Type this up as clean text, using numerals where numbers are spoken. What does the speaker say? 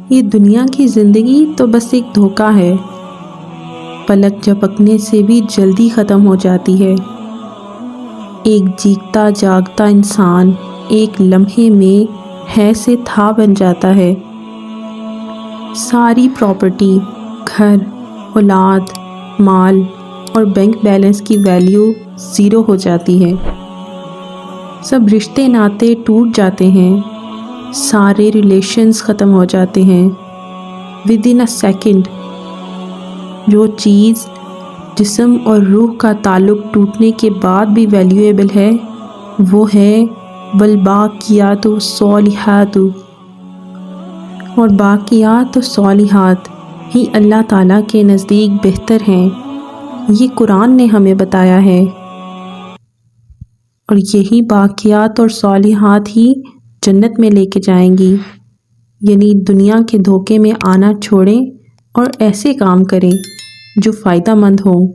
یہ دنیا کی زندگی تو بس ایک دھوکہ ہے، پلک جھپکنے سے بھی جلدی ختم ہو جاتی ہے۔ ایک جیتا جاگتا انسان ایک لمحے میں ہے سے تھا بن جاتا ہے۔ ساری پراپرٹی، گھر، اولاد، مال اور بینک بیلنس کی ویلیو زیرو ہو جاتی ہے۔ سب رشتے ناطے ٹوٹ جاتے ہیں، سارے ریلیشنز ختم ہو جاتے ہیں ود ان اے سیکنڈ۔ جو چیز جسم اور روح کا تعلق ٹوٹنے کے بعد بھی ویلیویبل ہے وہ ہے والباقیات الصالحات، اور باقیات الصالحات ہی اللہ تعالیٰ کے نزدیک بہتر ہیں۔ یہ قرآن نے ہمیں بتایا ہے، اور یہی باقیات اور صالحات ہی جنت میں لے کے جائیں گی۔ یعنی دنیا کے دھوکے میں آنا چھوڑیں اور ایسے کام کریں جو فائدہ مند ہوں۔